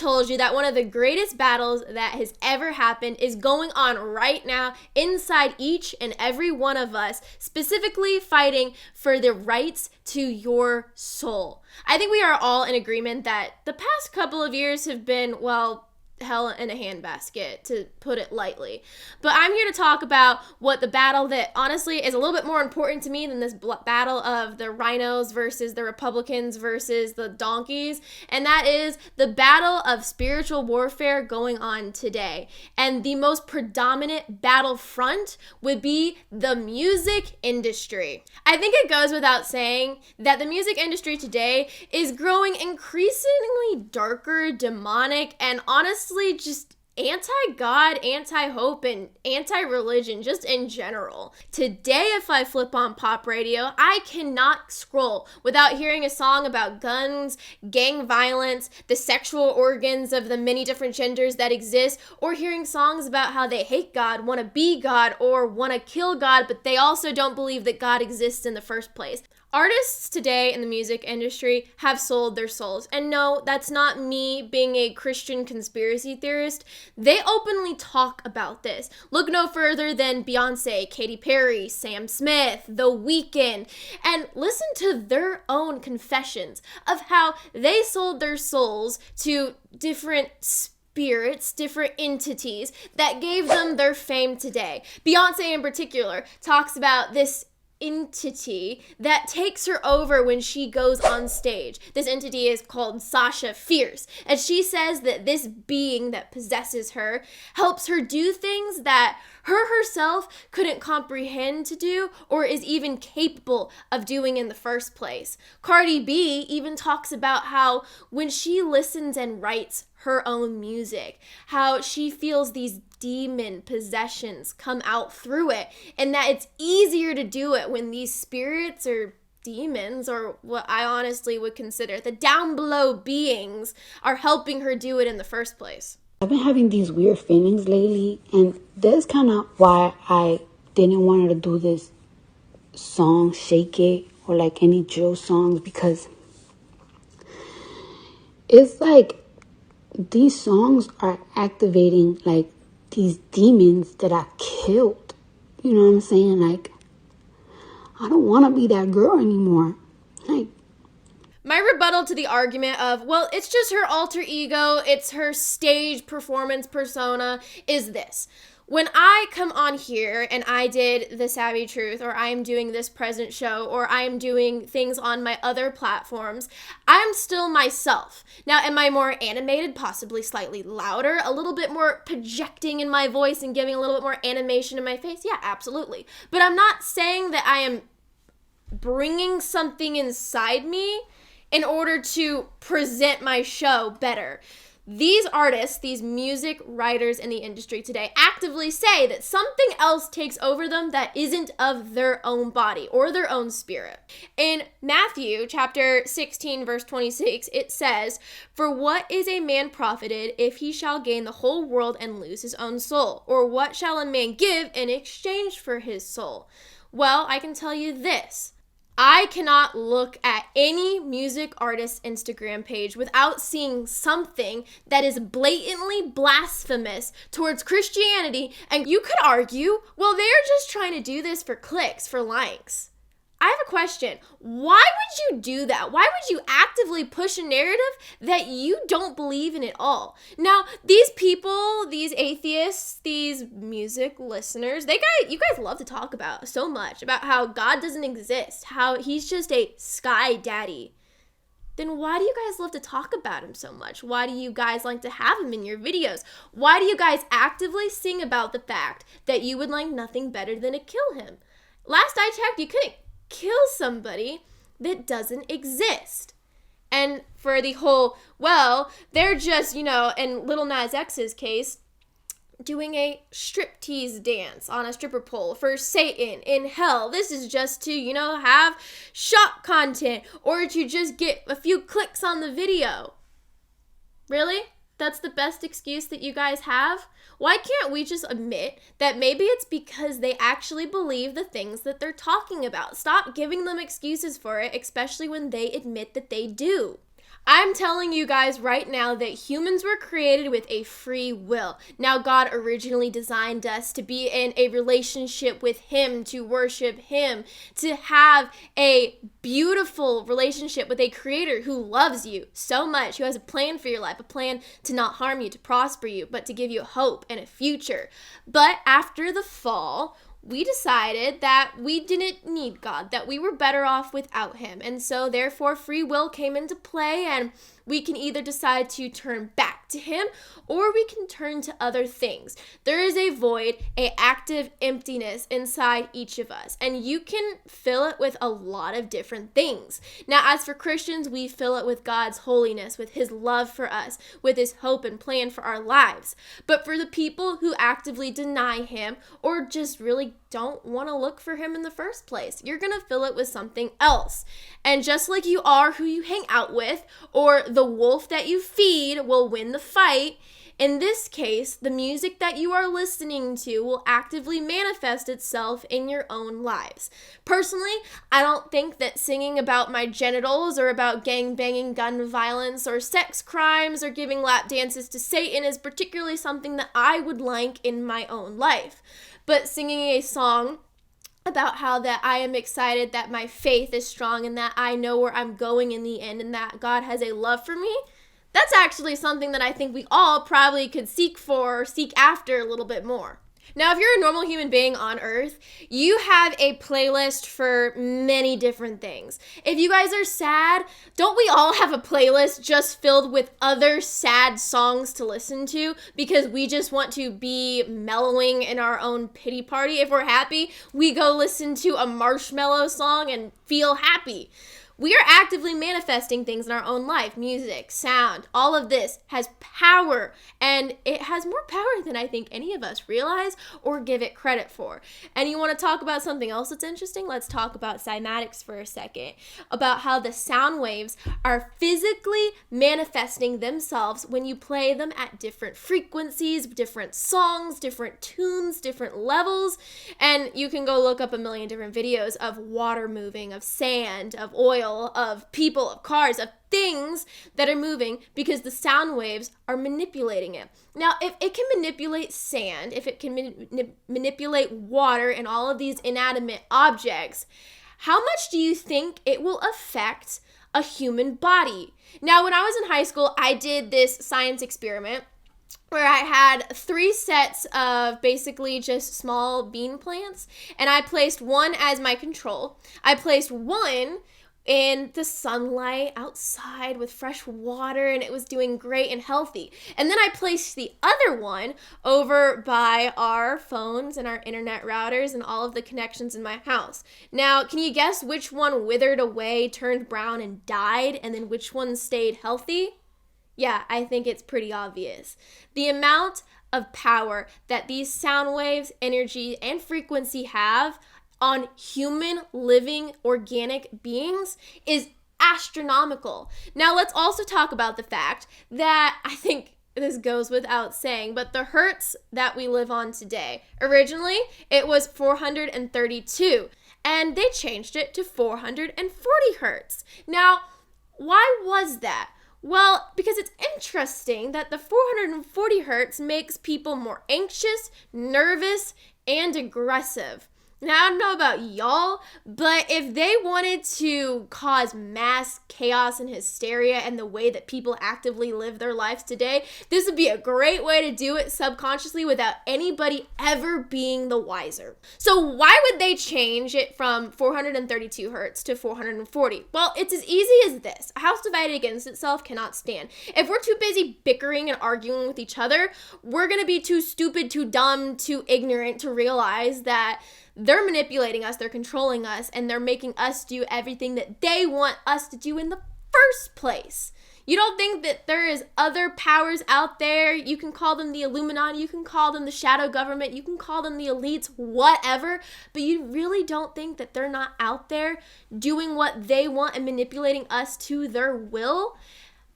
told you that one of the greatest battles that has ever happened is going on right now inside each and every one of us, specifically fighting for the rights to your soul. I think we are all in agreement that the past couple of years have been, well, hell in a handbasket, to put it lightly. But I'm here to talk about what the battle that honestly is a little bit more important to me than this battle of the rhinos versus the Republicans versus the donkeys, and that is the battle of spiritual warfare going on today. And the most predominant battlefront would be the music industry. I think it goes without saying that the music industry today is growing increasingly darker, demonic, and honestly just anti-God, anti-hope, and anti-religion just in general. Today, if I flip on pop radio, I cannot scroll without hearing a song about guns, gang violence, the sexual organs of the many different genders that exist, or hearing songs about how they hate God, want to be God, or want to kill God, but they also don't believe that God exists in the first place. Artists today in the music industry have sold their souls. And no, that's not me being a Christian conspiracy theorist. They openly talk about this. Look no further than Beyonce, Katy Perry, Sam Smith, The Weeknd, and listen to their own confessions of how they sold their souls to different spirits, different entities that gave them their fame today. Beyonce in particular talks about this entity that takes her over when she goes on stage. This entity is called Sasha Fierce, and she says that this being that possesses her helps her do things that her herself couldn't comprehend to do or is even capable of doing in the first place. Cardi B even talks about how when she listens and writes her own music, how she feels these demon possessions come out through it, and that it's easier to do it when these spirits or demons, or what I honestly would consider the down below beings, are helping her do it in the first place. I've been having these weird feelings lately, and that's kind of why I didn't want to do this song, Shake It, or like any drill songs, because it's like these songs are activating like these demons that I killed. You know what I'm saying? Like, I don't want to be that girl anymore. Like, my rebuttal to the argument of, well, it's just her alter ego, it's her stage performance persona, is this. When I come on here and I did The Savvy Truth, or I'm doing this present show, or I'm doing things on my other platforms, I'm still myself. Now, am I more animated, possibly slightly louder, a little bit more projecting in my voice and giving a little bit more animation in my face? Yeah, absolutely. But I'm not saying that I am bringing something inside me in order to present my show better. These artists, these music writers in the industry today actively say that something else takes over them that isn't of their own body or their own spirit. In Matthew chapter 16, verse 26, it says, "For what is a man profited if he shall gain the whole world and lose his own soul? Or what shall a man give in exchange for his soul?" Well, I can tell you this. I cannot look at any music artist's Instagram page without seeing something that is blatantly blasphemous towards Christianity. And you could argue, well, they're just trying to do this for clicks, for likes. I have a question. Why would you do that? Why would you actively push a narrative that you don't believe in at all? Now, these people, these atheists, these music listeners, you guys love to talk about so much about how God doesn't exist, how he's just a sky daddy. Then why do you guys love to talk about him so much? Why do you guys like to have him in your videos? Why do you guys actively sing about the fact that you would like nothing better than to kill him? Last I checked, you couldn't kill somebody that doesn't exist. And for the whole, well, they're just, in Lil Nas X's case, doing a striptease dance on a stripper pole for Satan in hell. This is just to, have shock content or to just get a few clicks on the video. Really? That's the best excuse that you guys have? Why can't we just admit that maybe it's because they actually believe the things that they're talking about? Stop giving them excuses for it, especially when they admit that they do. I'm telling you guys right now that humans were created with a free will. Now, God originally designed us to be in a relationship with Him, to worship Him, to have a beautiful relationship with a Creator who loves you so much, who has a plan for your life, a plan to not harm you, to prosper you, but to give you hope and a future. But after the fall, we decided that we didn't need God, that we were better off without Him. And so therefore free will came into play, and we can either decide to turn back to Him or we can turn to other things. There is a void, an active emptiness inside each of us, and you can fill it with a lot of different things. Now, as for Christians, we fill it with God's holiness, with His love for us, with His hope and plan for our lives. But for the people who actively deny Him or just really don't want to look for Him in the first place, you're going to fill it with something else. And just like you are who you hang out with, or the wolf that you feed will win the fight, in this case, the music that you are listening to will actively manifest itself in your own lives. Personally, I don't think that singing about my genitals or about gang-banging, gun violence, or sex crimes or giving lap dances to Satan is particularly something that I would like in my own life. But singing a song about how that I am excited, that my faith is strong, and that I know where I'm going in the end, and that God has a love for me, that's actually something that I think we all probably could seek for or seek after a little bit more. Now, if you're a normal human being on Earth, you have a playlist for many different things. If you guys are sad, don't we all have a playlist just filled with other sad songs to listen to because we just want to be mellowing in our own pity party? If we're happy, we go listen to a Marshmello song and feel happy. We are actively manifesting things in our own life. Music, sound, all of this has power, and it has more power than I think any of us realize or give it credit for. And you want to talk about something else that's interesting? Let's talk about cymatics for a second, about how the sound waves are physically manifesting themselves when you play them at different frequencies, different songs, different tunes, different levels. And you can go look up a million different videos of water moving, of sand, of oil, of people, of cars, of things that are moving because the sound waves are manipulating it. Now, if it can manipulate sand, if it can manipulate water and all of these inanimate objects, how much do you think it will affect a human body? Now, when I was in high school, I did this science experiment where I had 3 sets of basically just small bean plants, and I placed one as my control. I placed one in the sunlight outside with fresh water, and it was doing great and healthy. And then I placed the other one over by our phones and our internet routers and all of the connections in my house. Now, can you guess which one withered away, turned brown, and died, and then which one stayed healthy? Yeah, I think it's pretty obvious. The amount of power that these sound waves, energy, and frequency have on human, living, organic beings is astronomical. Now, let's also talk about the fact that I think this goes without saying, but the hertz that we live on today, originally it was 432, and they changed it to 440 hertz. Now, why was that? Well, because it's interesting that the 440 hertz makes people more anxious, nervous, and aggressive. Now, I don't know about y'all, but if they wanted to cause mass chaos and hysteria in the way that people actively live their lives today, this would be a great way to do it subconsciously without anybody ever being the wiser. So why would they change it from 432 hertz to 440? Well, it's as easy as this. A house divided against itself cannot stand. If we're too busy bickering and arguing with each other, we're going to be too stupid, too dumb, too ignorant to realize that they're manipulating us, they're controlling us, and they're making us do everything that they want us to do in the first place. You don't think that there is other powers out there? You can call them the Illuminati, you can call them the shadow government, you can call them the elites, whatever, but you really don't think that they're not out there doing what they want and manipulating us to their will?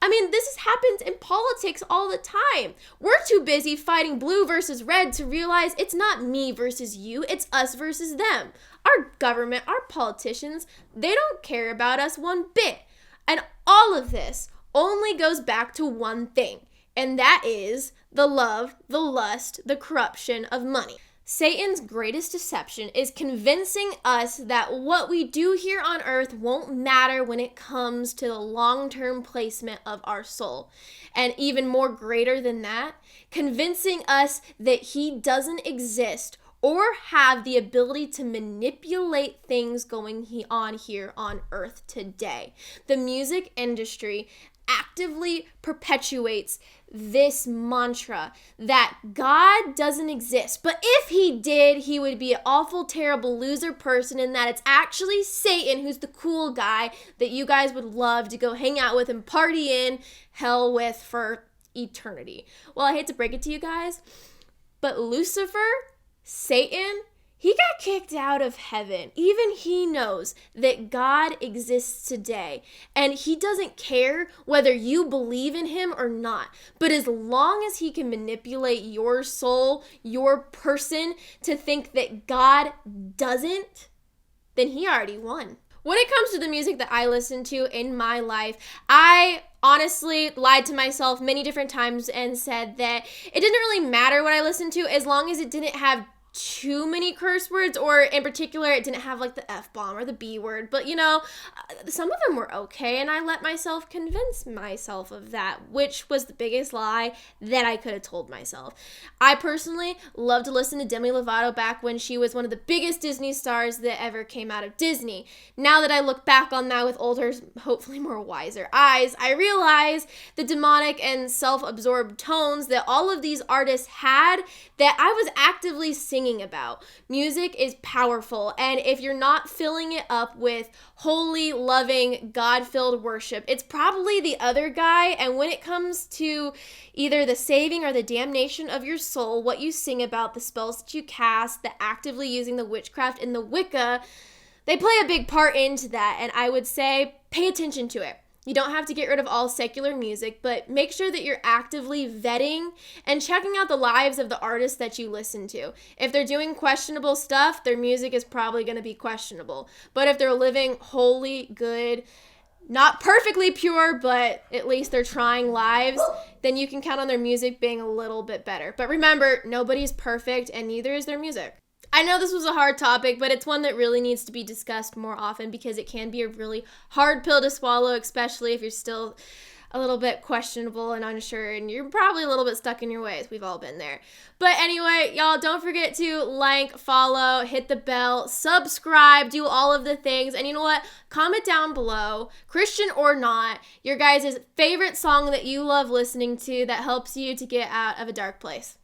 I mean, this happens in politics all the time. We're too busy fighting blue versus red to realize it's not me versus you, it's us versus them. Our government, our politicians, they don't care about us one bit. And all of this only goes back to one thing, and that is the love, the lust, the corruption of money. Satan's greatest deception is convincing us that what we do here on earth won't matter when it comes to the long-term placement of our soul. And even more greater than that, convincing us that he doesn't exist or have the ability to manipulate things going on here on earth today. The music industry actively perpetuates this mantra that God doesn't exist. But if he did, he would be an awful, terrible loser person, and that it's actually Satan who's the cool guy that you guys would love to go hang out with and party in hell with for eternity. Well, I hate to break it to you guys, but Lucifer, Satan, he got kicked out of heaven. Even he knows that God exists today, and he doesn't care whether you believe in him or not. But as long as he can manipulate your soul, your person, to think that God doesn't, then he already won. When it comes to the music that I listen to in my life, I honestly lied to myself many different times and said that it didn't really matter what I listened to as long as it didn't have too many curse words, or in particular it didn't have like the F-bomb or the B word. But some of them were okay, and I let myself convince myself of that, which was the biggest lie that I could have told myself. I personally loved to listen to Demi Lovato back when she was one of the biggest Disney stars that ever came out of Disney. Now that I look back on that with older, hopefully more wiser eyes, I realize the demonic and self-absorbed tones that all of these artists had that I was actively singing about. Music is powerful, and if you're not filling it up with holy, loving, God-filled worship, it's probably the other guy. And when it comes to either the saving or the damnation of your soul, what you sing about, the spells that you cast, the actively using the witchcraft and the Wicca, they play a big part into that, and I would say pay attention to it. You don't have to get rid of all secular music, but make sure that you're actively vetting and checking out the lives of the artists that you listen to. If they're doing questionable stuff, their music is probably going to be questionable. But if they're living holy, good, not perfectly pure, but at least they're trying lives, then you can count on their music being a little bit better. But remember, nobody's perfect, and neither is their music. I know this was a hard topic, but it's one that really needs to be discussed more often because it can be a really hard pill to swallow, especially if you're still a little bit questionable and unsure, and you're probably a little bit stuck in your ways. We've all been there. But anyway, y'all, don't forget to like, follow, hit the bell, subscribe, do all of the things. And you know what? Comment down below, Christian or not, your guys' favorite song that you love listening to that helps you to get out of a dark place.